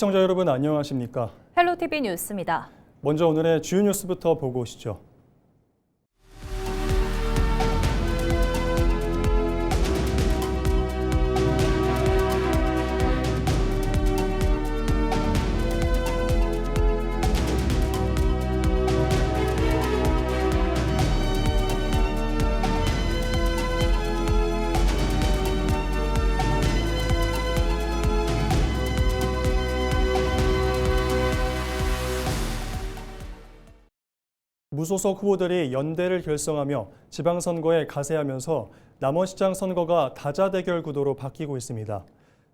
시청자 여러분 안녕하십니까? 헬로티비 뉴스입니다. 먼저 오늘의 주요 뉴스부터 보고 오시죠. 무소속 후보들이 연대를 결성하며 지방선거에 가세하면서 남원시장 선거가 다자대결 구도로 바뀌고 있습니다.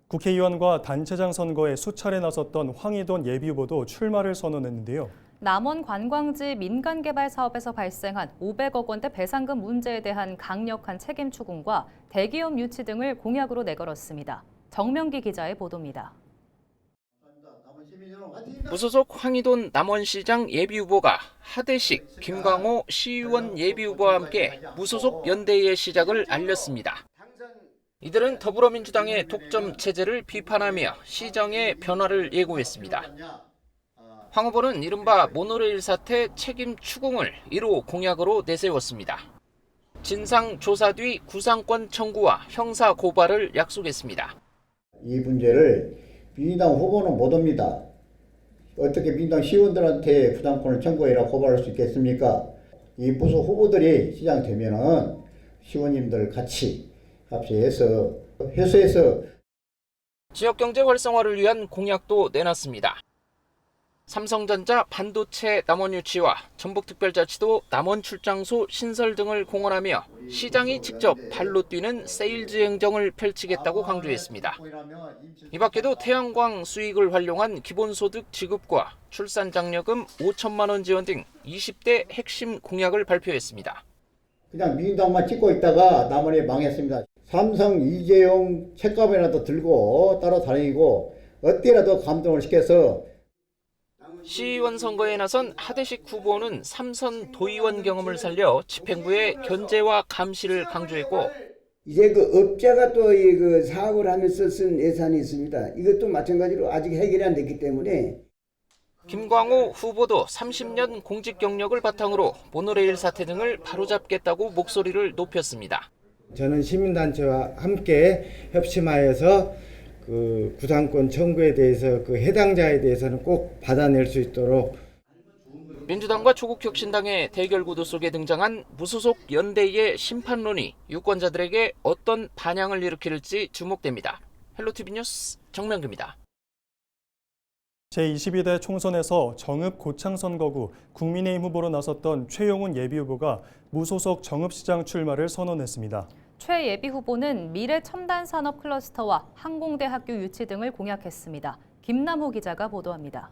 국회의원과 단체장 선거에 수차례 나섰던 황희돈 예비후보도 출마를 선언했는데요. 남원 관광지 민간개발 사업에서 발생한 500억 원대 배상금 문제에 대한 강력한 책임 추궁과 대기업 유치 등을 공약으로 내걸었습니다. 정명기 기자의 보도입니다. 무소속 황희돈 남원시장 예비후보가 하대식, 김광호 시의원 예비후보와 함께 무소속 연대의 시작을 알렸습니다. 이들은 더불어민주당의 독점 체제를 비판하며 시정의 변화를 예고했습니다. 황 후보는 이른바 모노레일 사태 책임 추궁을 1호 공약으로 내세웠습니다. 진상조사 뒤 구상권 청구와 형사 고발을 약속했습니다. 이 문제를 민주당 후보는 못 옵니다. 어떻게 민주당 시의원들한테 부당권을 청구해라 고발할 수 있겠습니까? 이 무소속 후보들이 시장되면은 시의원님들 같이 합의해서 회수해서 지역경제 활성화를 위한 공약도 내놨습니다. 삼성전자 반도체 남원 유치와 전북특별자치도 남원 출장소 신설 등을 공언하며 시장이 직접 발로 뛰는 세일즈 행정을 펼치겠다고 강조했습니다. 이 밖에도 태양광 수익을 활용한 기본소득 지급과 출산장려금 5천만 원 지원 등 20대 핵심 공약을 발표했습니다. 그냥 민주당만 찍고 있다가 남원이 망했습니다. 삼성 이재용 책감이라도 들고 따라다니고 어때라도 감동을 시켜서 시의원 선거에 나선 하대식 후보는 삼선 도의원 경험을 살려 집행부의 견제와 감시를 강조했고 이제 그 업자가 또 그 사업을 하면서 쓴 예산이 있습니다. 이것도 마찬가지로 아직 해결이 안 됐기 때문에 김광호 후보도 30년 공직 경력을 바탕으로 모노레일 사태 등을 바로잡겠다고 목소리를 높였습니다. 저는 시민단체와 함께 협심하여서 그 구상권 청구에 대해서 그 해당자에 대해서는 꼭 받아낼 수 있도록. 민주당과 조국혁신당의 대결 구도 속에 등장한 무소속 연대의 심판론이 유권자들에게 어떤 반향을 일으킬지 주목됩니다. 헬로티비 뉴스 정명규입니다. 제22대 총선에서 정읍 고창 선거구 국민의힘 후보로 나섰던 최용훈 예비후보가 무소속 정읍시장 출마를 선언했습니다. 최 예비 후보는 미래 첨단 산업 클러스터와 항공대 학교 유치 등을 공약했습니다. 김남호 기자가 보도합니다.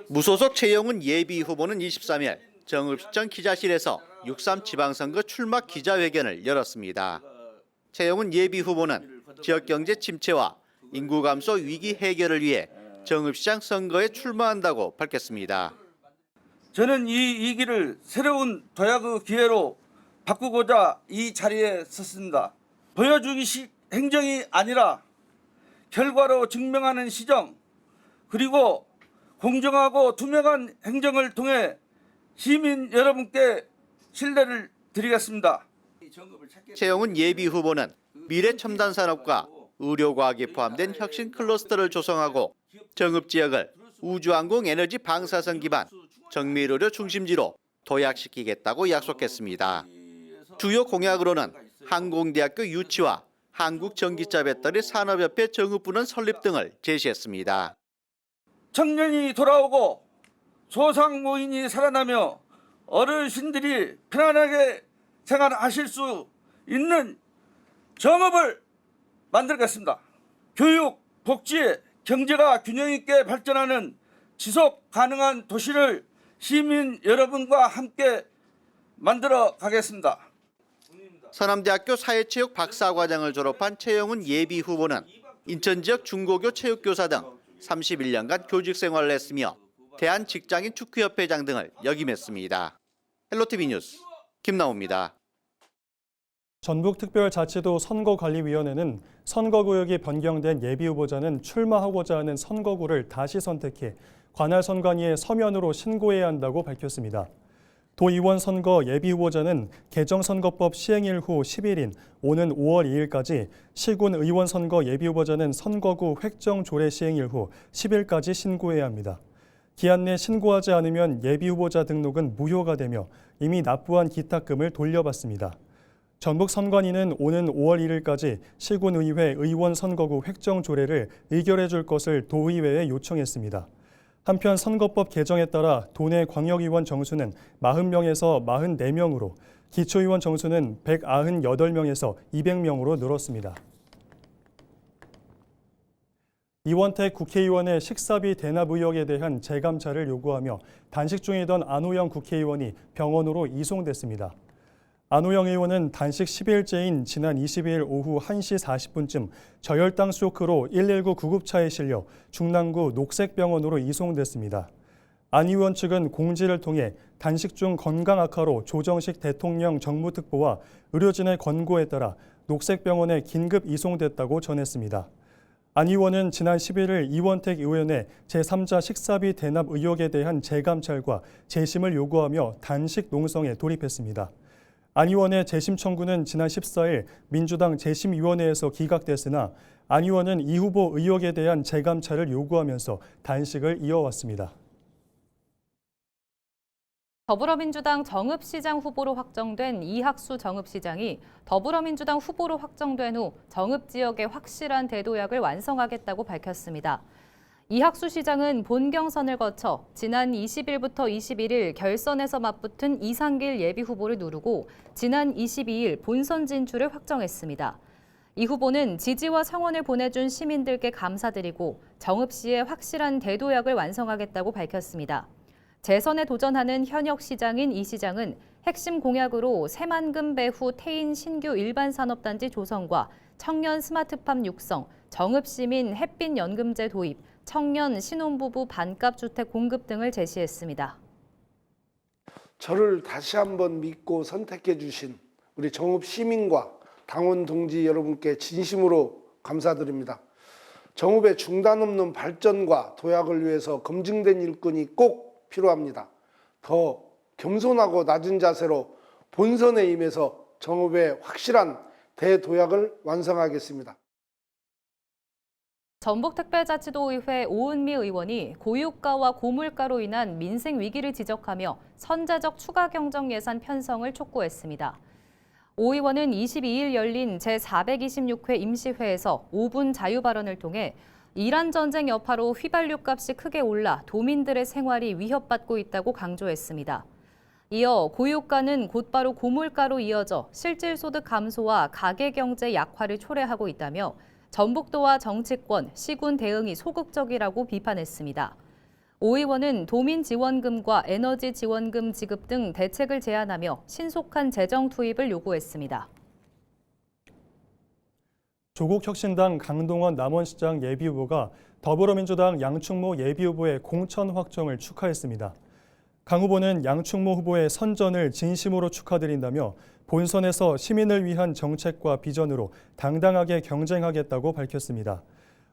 무소속 최용훈 예비 후보는 23일 정읍시청 기자실에서 6.3 지방선거 출마 기자회견을 열었습니다. 최용훈 예비 후보는 지역경제 침체와 인구 감소 위기 해결을 위해 정읍시장 선거에 출마한다고 밝혔습니다. 저는 이 위기를 새로운 도약의 기회로 바꾸고자 이 자리에 섰습니다. 보여주기식 행정이 아니라 결과로 증명하는 시정, 그리고 공정하고 투명한 행정을 통해 시민 여러분께 신뢰를 드리겠습니다. 최용훈 예비 후보는 미래첨단산업과 의료과학이 포함된 혁신 클러스터를 조성하고 정읍 지역을 우주항공 에너지 방사선 기반 정밀의료 중심지로 도약시키겠다고 약속했습니다. 주요 공약으로는 항공대학교 유치와 한국전기차 배터리 산업협회 정읍부는 설립 등을 제시했습니다. 청년이 돌아오고 소상공인이 살아나며 어르신들이 편안하게 생활하실 수 있는 정읍을 만들겠습니다. 교육, 복지, 경제가 균형 있게 발전하는 지속 가능한 도시를 시민 여러분과 함께 만들어 가겠습니다. 서남대학교 사회체육 박사과정을 졸업한 최용훈 예비 후보는 인천 지역 중고교 체육교사 등 31년간 교직 생활을 했으며 대한직장인축구협회장 등을 역임했습니다. 헬로티비 뉴스 김나호입니다. 전북특별자치도 선거관리위원회는 선거구역이 변경된 예비후보자는 출마하고자 하는 선거구를 다시 선택해 관할 선관위에 서면으로 신고해야 한다고 밝혔습니다. 도의원 선거 예비후보자는 개정선거법 시행일 후 10일인 오는 5월 2일까지, 시군 의원 선거 예비후보자는 선거구 획정 조례 시행일 후 10일까지 신고해야 합니다. 기한 내 신고하지 않으면 예비후보자 등록은 무효가 되며 이미 납부한 기탁금을 돌려받습니다. 전북선관위는 오는 5월 1일까지 시군의회 의원 선거구 획정 조례를 의결해 줄 것을 도의회에 요청했습니다. 한편 선거법 개정에 따라 도내 광역의원 정수는 40명에서 44명으로, 기초의원 정수는 198명에서 200명으로 늘었습니다. 이원택 국회의원의 식사비 대납 의혹에 대한 재감찰을 요구하며 단식 중이던 안호영 국회의원이 병원으로 이송됐습니다. 안호영 의원은 단식 10일째인 지난 22일 오후 1시 40분쯤 저혈당 쇼크로 119 구급차에 실려 중랑구 녹색병원으로 이송됐습니다. 안 의원 측은 공지를 통해 단식 중 건강 악화로 조정식 대통령 정무특보와 의료진의 권고에 따라 녹색병원에 긴급 이송됐다고 전했습니다. 안 의원은 지난 11일 이원택 의원의 제3자 식사비 대납 의혹에 대한 재감찰과 재심을 요구하며 단식 농성에 돌입했습니다. 안 의원의 재심 청구는 지난 14일 민주당 재심위원회에서 기각됐으나 안 의원은 이 후보 의혹에 대한 재감찰을 요구하면서 단식을 이어왔습니다. 더불어민주당 정읍시장 후보로 확정된 이학수 정읍시장이 더불어민주당 후보로 확정된 후 정읍지역의 확실한 대도약을 완성하겠다고 밝혔습니다. 이학수 시장은 본 경선을 거쳐 지난 20일부터 21일 결선에서 맞붙은 이상길 예비후보를 누르고 지난 22일 본선 진출을 확정했습니다. 이 후보는 지지와 성원을 보내준 시민들께 감사드리고 정읍시의 확실한 대도약을 완성하겠다고 밝혔습니다. 재선에 도전하는 현역 시장인 이 시장은 핵심 공약으로 새만금 배후 태인 신규 일반산업단지 조성과 청년 스마트팜 육성, 정읍시민 햇빛연금제 도입, 청년 신혼부부 반값주택 공급 등을 제시했습니다. 저를 다시 한번 믿고 선택해 주신 우리 정읍 시민과 당원 동지 여러분께 진심으로 감사드립니다. 정읍의 중단 없는 발전과 도약을 위해서 검증된 일꾼이 꼭 필요합니다. 더 겸손하고 낮은 자세로 본선에 임해서 정읍의 확실한 대도약을 완성하겠습니다. 전북특별자치도의회 오은미 의원이 고유가와 고물가로 인한 민생 위기를 지적하며 선제적 추가 경정 예산 편성을 촉구했습니다. 오 의원은 22일 열린 제426회 임시회에서 5분 자유 발언을 통해 이란 전쟁 여파로 휘발유 값이 크게 올라 도민들의 생활이 위협받고 있다고 강조했습니다. 이어 고유가는 곧바로 고물가로 이어져 실질소득 감소와 가계경제 약화를 초래하고 있다며 전북도와 정치권, 시군 대응이 소극적이라고 비판했습니다. 오 의원은 도민 지원금과 에너지 지원금 지급 등 대책을 제안하며 신속한 재정 투입을 요구했습니다. 조국혁신당 강동원 남원시장 예비후보가 더불어민주당 양충모 예비후보의 공천 확정을 축하했습니다. 강 후보는 양충모 후보의 선전을 진심으로 축하드린다며 본선에서 시민을 위한 정책과 비전으로 당당하게 경쟁하겠다고 밝혔습니다.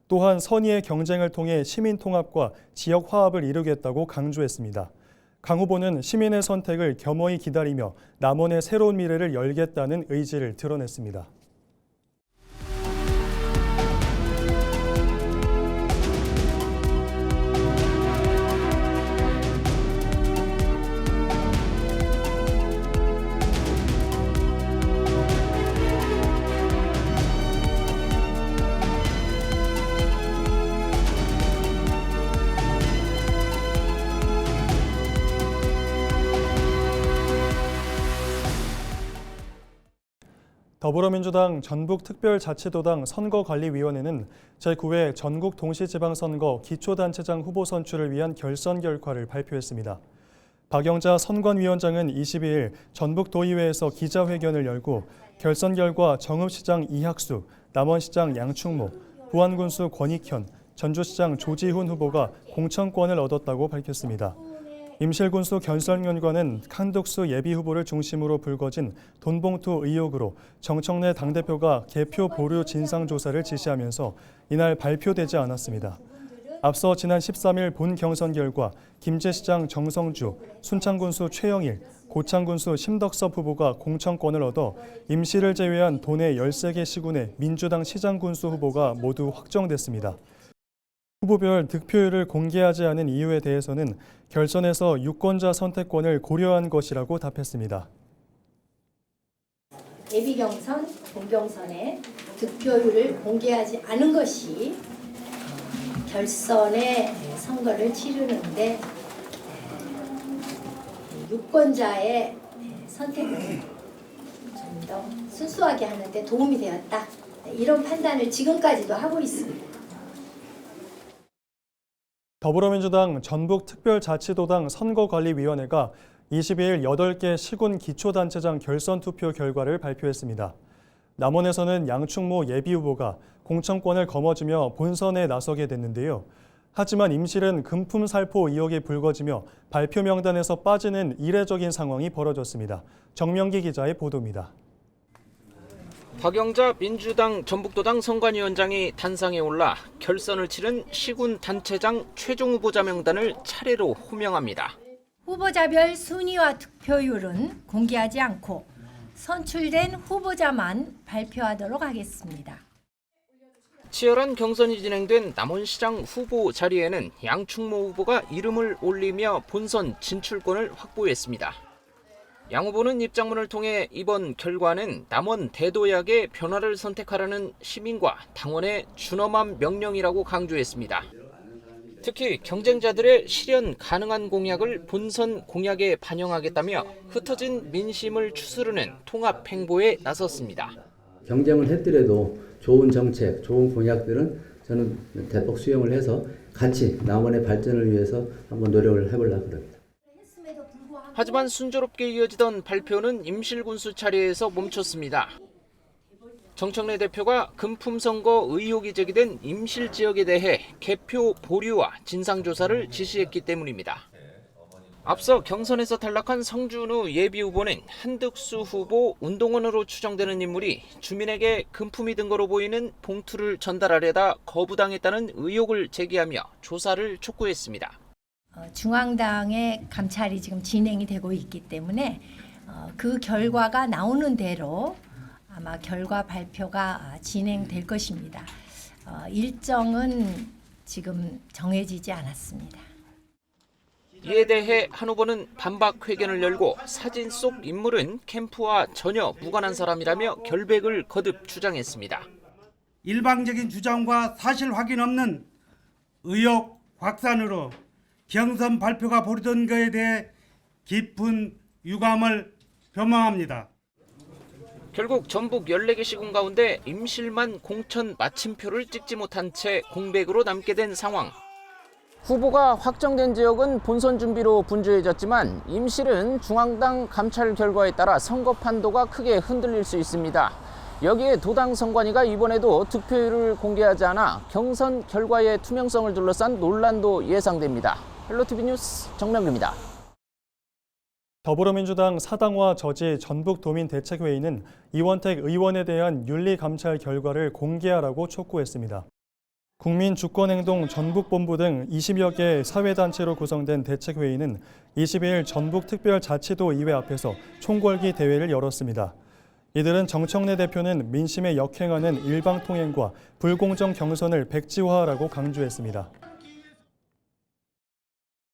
또한 선의의 경쟁을 통해 시민 통합과 지역 화합을 이루겠다고 강조했습니다. 강 후보는 시민의 선택을 겸허히 기다리며 남원의 새로운 미래를 열겠다는 의지를 드러냈습니다. 더불어민주당 전북특별자치도당 선거관리위원회는 제9회 전국동시지방선거 기초단체장 후보 선출을 위한 결선 결과를 발표했습니다. 박영자 선관위원장은 22일 전북도의회에서 기자회견을 열고 결선 결과 정읍시장 이학수, 남원시장 양충모, 부안군수 권익현, 전주시장 조지훈 후보가 공천권을 얻었다고 밝혔습니다. 임실군수 결선위원과는 한덕수 예비후보를 중심으로 불거진 돈봉투 의혹으로 정청래 당대표가 개표 보류 진상조사를 지시하면서 이날 발표되지 않았습니다. 앞서 지난 13일 본 경선 결과 김제시장 정성주, 순창군수 최영일, 고창군수 심덕섭 후보가 공천권을 얻어 임시를 제외한 도내 13개 시군의 민주당 시장군수 후보가 모두 확정됐습니다. 후보별 득표율을 공개하지 않은 이유에 대해서는 결선에서 유권자 선택권을 고려한 것이라고 답했습니다. 예비경선, 본경선의 득표율을 공개하지 않은 것이 결선의 선거를 치르는데 유권자의 선택을 좀 더 순수하게 하는데 도움이 되었다. 이런 판단을 지금까지도 하고 있습니다. 더불어민주당 전북특별자치도당 선거관리위원회가 22일 8개 시군 기초단체장 결선 투표 결과를 발표했습니다. 남원에서는 양충모 예비후보가 공천권을 거머쥐며 본선에 나서게 됐는데요. 하지만 임실은 금품 살포 의혹이 불거지며 발표 명단에서 빠지는 이례적인 상황이 벌어졌습니다. 정명기 기자의 보도입니다. 박영자 민주당 전북도당 선관위원장이 단상에 올라 결선을 치른 시군 단체장 최종 후보자 명단을 차례로 호명합니다. 후보자별 순위와 득표율은 공개하지 않고 선출된 후보자만 발표하도록 하겠습니다. 치열한 경선이 진행된 남원시장 후보 자리에는 양충모 후보가 이름을 올리며 본선 진출권을 확보했습니다. 양 후보는 입장문을 통해 이번 결과는 남원 대도약의 변화를 선택하라는 시민과 당원의 준엄한 명령이라고 강조했습니다. 특히 경쟁자들의 실현 가능한 공약을 본선 공약에 반영하겠다며 흩어진 민심을 추스르는 통합 행보에 나섰습니다. 경쟁을 했더라도 좋은 정책, 좋은 공약들은 저는 대폭 수용을 해서 같이 남원의 발전을 위해서 한번 노력을 해보려고 합니다. 하지만 순조롭게 이어지던 발표는 임실군수 차례에서 멈췄습니다. 정청래 대표가 금품 선거 의혹이 제기된 임실 지역에 대해 개표 보류와 진상조사를 지시했기 때문입니다. 앞서 경선에서 탈락한 성준우 예비후보는 한덕수 후보 운동원으로 추정되는 인물이 주민에게 금품이 든 거로 보이는 봉투를 전달하려다 거부당했다는 의혹을 제기하며 조사를 촉구했습니다. 중앙당의 감찰이 지금 진행이 되고 있기 때문에 그 결과가 나오는 대로 아마 결과 발표가 진행될 것입니다. 일정은 지금 정해지지 않았습니다. 이에 대해 한 후보는 반박 회견을 열고 사진 속 인물은 캠프와 전혀 무관한 사람이라며 결백을 거듭 주장했습니다. 일방적인 주장과 사실 확인 없는 의혹 확산으로 경선 발표가 보류된 것에 대해 깊은 유감을 표명합니다. 결국 전북 14개 시군 가운데 임실만 공천 마침표를 찍지 못한 채 공백으로 남게 된 상황. 후보가 확정된 지역은 본선 준비로 분주해졌지만 임실은 중앙당 감찰 결과에 따라 선거 판도가 크게 흔들릴 수 있습니다. 여기에 도당 선관위가 이번에도 득표율을 공개하지 않아 경선 결과의 투명성을 둘러싼 논란도 예상됩니다. 헬로티비 뉴스 정명규입니다. 더불어민주당 사당화 저지 전북도민대책회의는 이원택 의원에 대한 윤리감찰 결과를 공개하라고 촉구했습니다. 국민주권행동 전북본부 등 20여 개 사회단체로 구성된 대책회의는 22일 전북특별자치도 의회 앞에서 총궐기 대회를 열었습니다. 이들은 정청래 대표는 민심에 역행하는 일방통행과 불공정 경선을 백지화하라고 강조했습니다.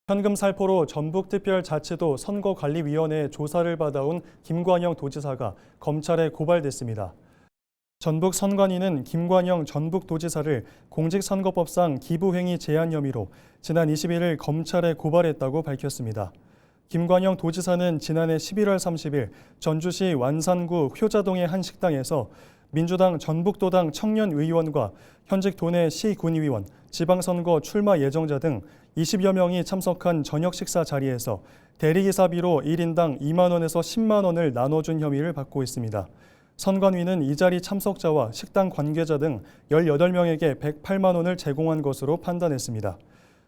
현금 살포로 전북특별자치도 선거관리위원회에 조사를 받아온 김관영 도지사가 검찰에 고발됐습니다. 전북 선관위는 김관영 전북도지사를 공직선거법상 기부행위 제한 혐의로 지난 21일 검찰에 고발했다고 밝혔습니다. 김관영 도지사는 지난해 11월 30일 전주시 완산구 효자동의 한 식당에서 민주당 전북도당 청년의원과 현직 도내 시군의원, 지방선거 출마 예정자 등 20여 명이 참석한 저녁 식사 자리에서 대리기사비로 1인당 2만 원에서 10만 원을 나눠준 혐의를 받고 있습니다. 선관위는 이 자리 참석자와 식당 관계자 등 18명에게 108만 원을 제공한 것으로 판단했습니다.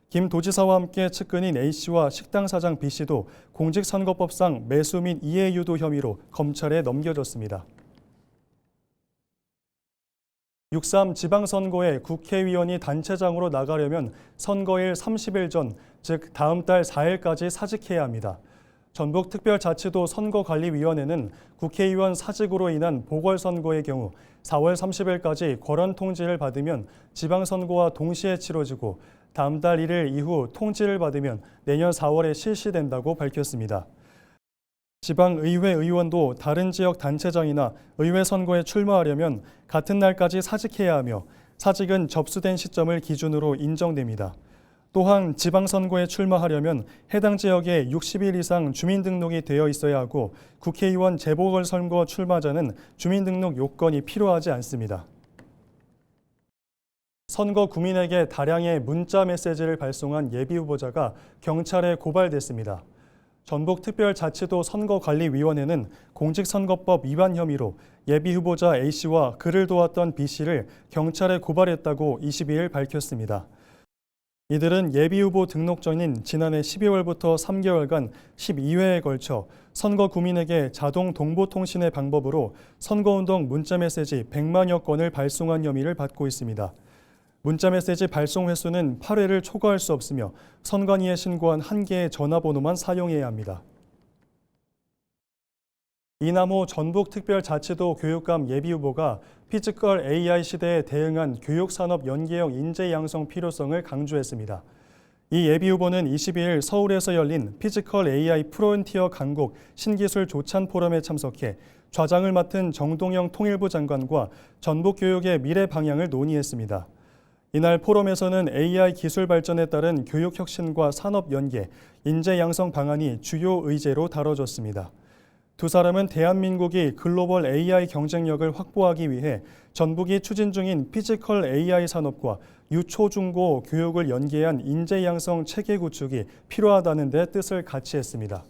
김 도지사와 함께 측근인 A씨와 식당 사장 B씨도 공직선거법상 매수 및 이해유도 혐의로 검찰에 넘겨졌습니다. 6.3 지방선거에 국회의원이 단체장으로 나가려면 선거일 30일 전, 즉 다음 달 4일까지 사직해야 합니다. 전북특별자치도 선거관리위원회는 국회의원 사직으로 인한 보궐선거의 경우 4월 30일까지 권한 통지를 받으면 지방선거와 동시에 치러지고 다음 달 1일 이후 통지를 받으면 내년 4월에 실시된다고 밝혔습니다. 지방의회 의원도 다른 지역 단체장이나 의회 선거에 출마하려면 같은 날까지 사직해야 하며 사직은 접수된 시점을 기준으로 인정됩니다. 또한 지방선거에 출마하려면 해당 지역에 60일 이상 주민등록이 되어 있어야 하고 국회의원 재보궐선거 출마자는 주민등록 요건이 필요하지 않습니다. 선거 구민에게 다량의 문자 메시지를 발송한 예비후보자가 경찰에 고발됐습니다. 전북특별자치도 선거관리위원회는 공직선거법 위반 혐의로 예비후보자 A씨와 그를 도왔던 B씨를 경찰에 고발했다고 22일 밝혔습니다. 이들은 예비후보 등록 전인 지난해 12월부터 3개월간 12회에 걸쳐 선거 구민에게 자동 동보통신의 방법으로 선거운동 문자메시지 100만여 건을 발송한 혐의를 받고 있습니다. 문자메시지 발송 횟수는 8회를 초과할 수 없으며 선관위에 신고한 한 개의 전화번호만 사용해야 합니다. 이남호 전북특별자치도 교육감 예비후보가 피지컬 AI 시대에 대응한 교육산업 연계형 인재 양성 필요성을 강조했습니다. 이 예비후보는 22일 서울에서 열린 피지컬 AI 프론티어 강국 신기술 조찬 포럼에 참석해 좌장을 맡은 정동영 통일부 장관과 전북교육의 미래 방향을 논의했습니다. 이날 포럼에서는 AI 기술 발전에 따른 교육 혁신과 산업 연계, 인재 양성 방안이 주요 의제로 다뤄졌습니다. 두 사람은 대한민국이 글로벌 AI 경쟁력을 확보하기 위해 전북이 추진 중인 피지컬 AI 산업과 유초중고 교육을 연계한 인재 양성 체계 구축이 필요하다는 데 뜻을 같이 했습니다.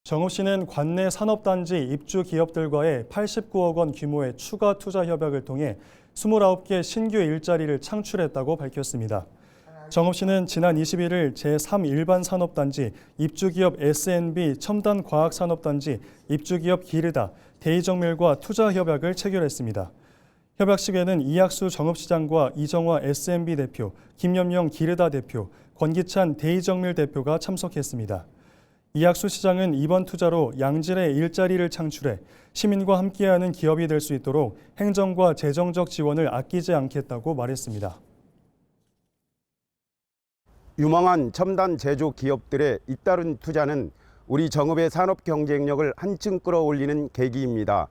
정읍시는 관내 산업단지 입주 기업들과의 89억 원 규모의 추가 투자 협약을 통해 29개 신규 일자리를 창출했다고 밝혔습니다. 정읍시는 지난 21일 제3일반 산업단지 입주기업 S&B 첨단과학산업단지 입주기업 기르다, 대이정밀과 투자 협약을 체결했습니다. 협약식에는 이학수 정읍시장과 이정화 S&B 대표, 김연명 기르다 대표, 권기찬 대이정밀 대표가 참석했습니다. 이학수 시장은 이번 투자로 양질의 일자리를 창출해 시민과 함께하는 기업이 될 수 있도록 행정과 재정적 지원을 아끼지 않겠다고 말했습니다. 유망한 첨단 제조 기업들의 잇따른 투자는 우리 정읍의 산업 경쟁력을 한층 끌어올리는 계기입니다.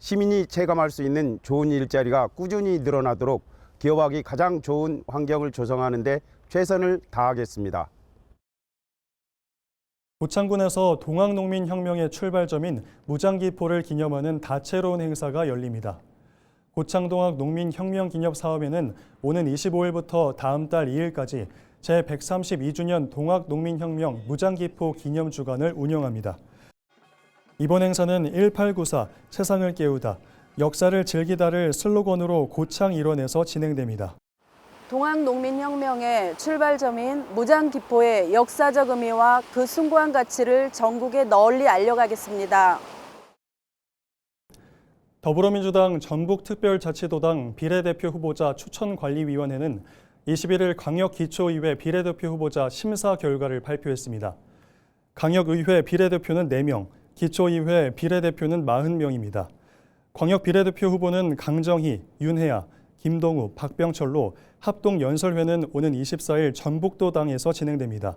시민이 체감할 수 있는 좋은 일자리가 꾸준히 늘어나도록 기업하기 가장 좋은 환경을 조성하는 데 최선을 다하겠습니다. 고창군에서 동학농민혁명의 출발점인 무장기포를 기념하는 다채로운 행사가 열립니다. 고창동학 농민혁명기념사업회는 오는 25일부터 다음 달 2일까지 제132주년 동학농민혁명 무장기포 기념주간을 운영합니다. 이번 행사는 1894 세상을 깨우다, 역사를 즐기다를 슬로건으로 고창 일원에서 진행됩니다. 동학농민혁명의 출발점인 무장기포의 역사적 의미와 그 숭고한 가치를 전국에 널리 알려가겠습니다. 더불어민주당 전북특별자치도당 비례대표 후보자 추천관리위원회는 21일 광역기초의회 비례대표 후보자 심사 결과를 발표했습니다. 광역의회 비례대표는 4명, 기초의회 비례대표는 40명입니다. 광역비례대표 후보는 강정희, 윤혜아, 김동우, 박병철로 합동연설회는 오는 24일 전북도당에서 진행됩니다.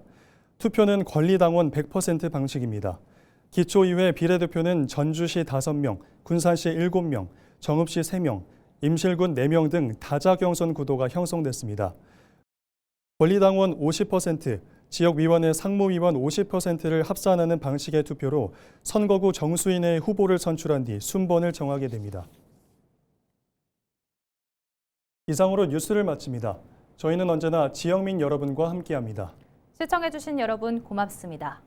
투표는 권리당원 100% 방식입니다. 기초의회 비례대표는 전주시 5명, 군산시 7명, 정읍시 3명, 임실군 4명 등 다자경선 구도가 형성됐습니다. 권리당원 50%, 지역위원회 상무위원 50%를 합산하는 방식의 투표로 선거구 정수인의 후보를 선출한 뒤 순번을 정하게 됩니다. 이상으로 뉴스를 마칩니다. 저희는 언제나 지역민 여러분과 함께합니다. 시청해주신 여러분 고맙습니다.